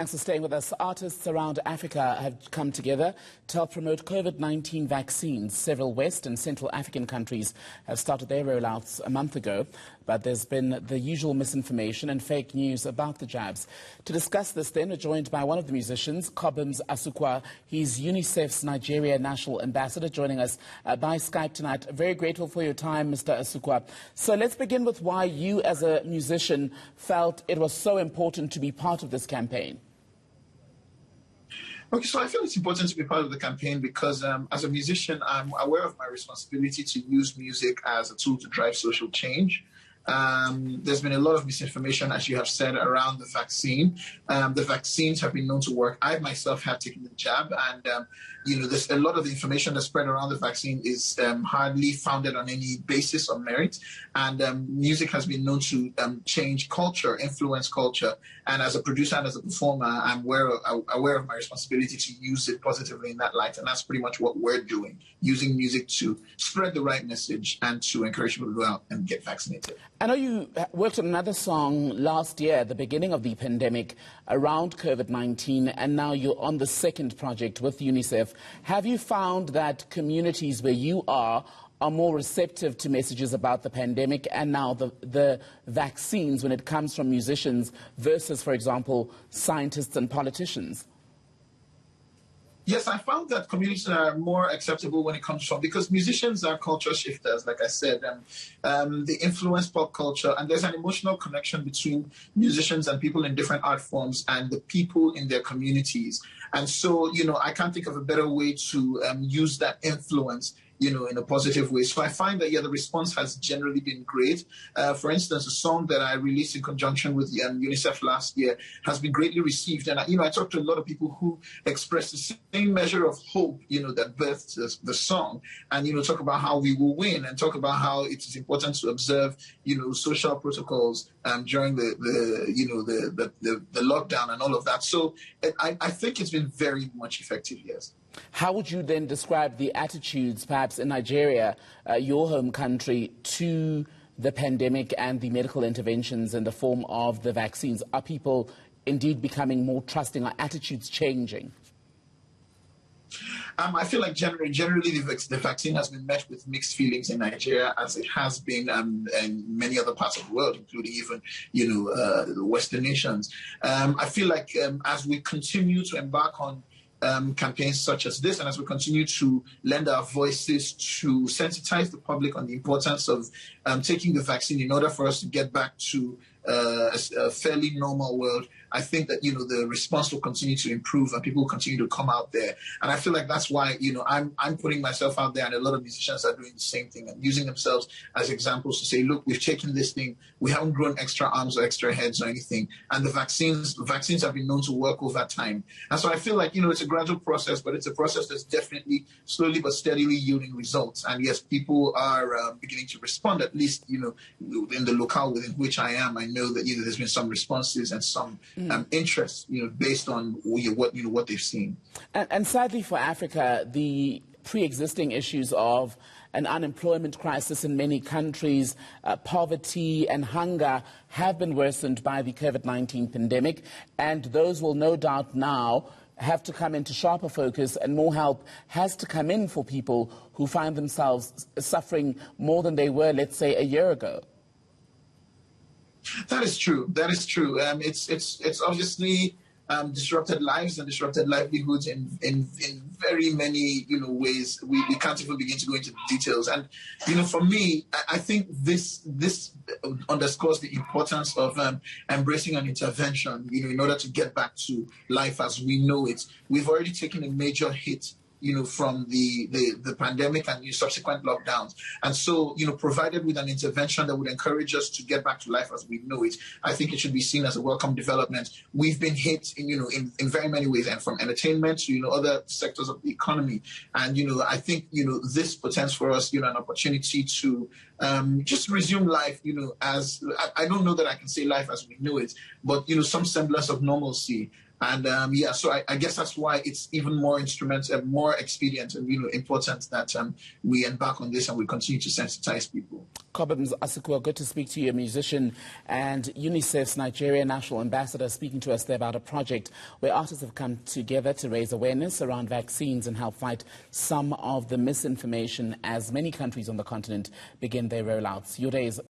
Thanks for staying with us. Artists around Africa have come together to help promote COVID-19 vaccines. Several West and Central African countries have started their rollouts a month ago, but there's been the usual misinformation and fake news about the jabs. To discuss this then, we're joined by one of the musicians, Cobhams Asuquo. He's UNICEF's Nigeria National Ambassador, joining us by Skype tonight. Very grateful for your time, Mr. Asuquo. So let's begin with why you as a musician felt it was so important to be part of this campaign. Okay, so I feel it's important to be part of the campaign because as a musician, I'm aware of my responsibility to use music as a tool to drive social change. There's been a lot of misinformation, as you have said, around the vaccine. The vaccines have been known to work. I myself have taken the jab, and there's a lot of information that's spread around the vaccine is hardly founded on any basis or merit. And music has been known to change culture, influence culture. And as a producer and as a performer, I'm aware of my responsibility to use it positively in that light. And that's pretty much what we're doing, using music to spread the right message and to encourage people to go out and get vaccinated. I know you worked on another song last year at the beginning of the pandemic around COVID-19, and now you're on the second project with UNICEF. Have you found that communities where you are more receptive to messages about the pandemic and now the vaccines when it comes from musicians versus, for example, scientists and politicians? Yes, I found that communities are more acceptable when it comes from, because musicians are culture shifters, like I said, they influence pop culture, and there's an emotional connection between musicians and people in different art forms and the people in their communities. And so, I can't think of a better way to use that influence in a positive way. So I find that, the response has generally been great. For instance, a song that I released in conjunction with UNICEF last year has been greatly received. And, I talked to a lot of people who expressed the same measure of hope, that birthed the song. And, talk about how we will win and talk about how it is important to observe, social protocols during the lockdown and all of that. So I think it's been very much effective, yes. How would you then describe the attitudes, perhaps in Nigeria, your home country, to the pandemic and the medical interventions in the form of the vaccines? Are people indeed becoming more trusting? Are attitudes changing? I feel like generally the vaccine has been met with mixed feelings in Nigeria, as it has been in many other parts of the world, including even, the Western nations. I feel like as we continue to embark on campaigns such as this, and as we continue to lend our voices to sensitize the public on the importance of taking the vaccine in order for us to get back to a fairly normal world, I think that, the response will continue to improve and people will continue to come out there. And I feel like that's why, I'm putting myself out there, and a lot of musicians are doing the same thing and using themselves as examples to say, look, we've taken this thing, we haven't grown extra arms or extra heads or anything. And the vaccines have been known to work over time. And so I feel like, it's a gradual process, but it's a process that's definitely slowly but steadily yielding results. And yes, people are beginning to respond, at least, in the locale within which I am. I know that there's been some responses and some interest, based on what they've seen. And sadly for Africa, the pre-existing issues of an unemployment crisis in many countries, poverty and hunger have been worsened by the COVID-19 pandemic, and those will no doubt now have to come into sharper focus, and more help has to come in for people who find themselves suffering more than they were, let's say, a year ago. That is true. That is true. It's obviously disrupted lives and disrupted livelihoods in very many ways. We can't even begin to go into the details. And for me, I think this underscores the importance of embracing an intervention. In order to get back to life as we know it. We've already taken a major hit from the pandemic and subsequent lockdowns. And so, provided with an intervention that would encourage us to get back to life as we know it, I think it should be seen as a welcome development. We've been hit in very many ways, and from entertainment to, other sectors of the economy. And, I think, this portends for us, an opportunity to just resume life, as I don't know that I can say life as we know it, but, some semblance of normalcy. And yeah, so I guess that's why it's even more instrumental, more expedient and important that we embark on this and we continue to sensitize people. Cobhams Asuquo, good to speak to you, a musician and UNICEF's Nigeria National Ambassador, speaking to us there about a project where artists have come together to raise awareness around vaccines and help fight some of the misinformation as many countries on the continent begin their rollouts. Your day is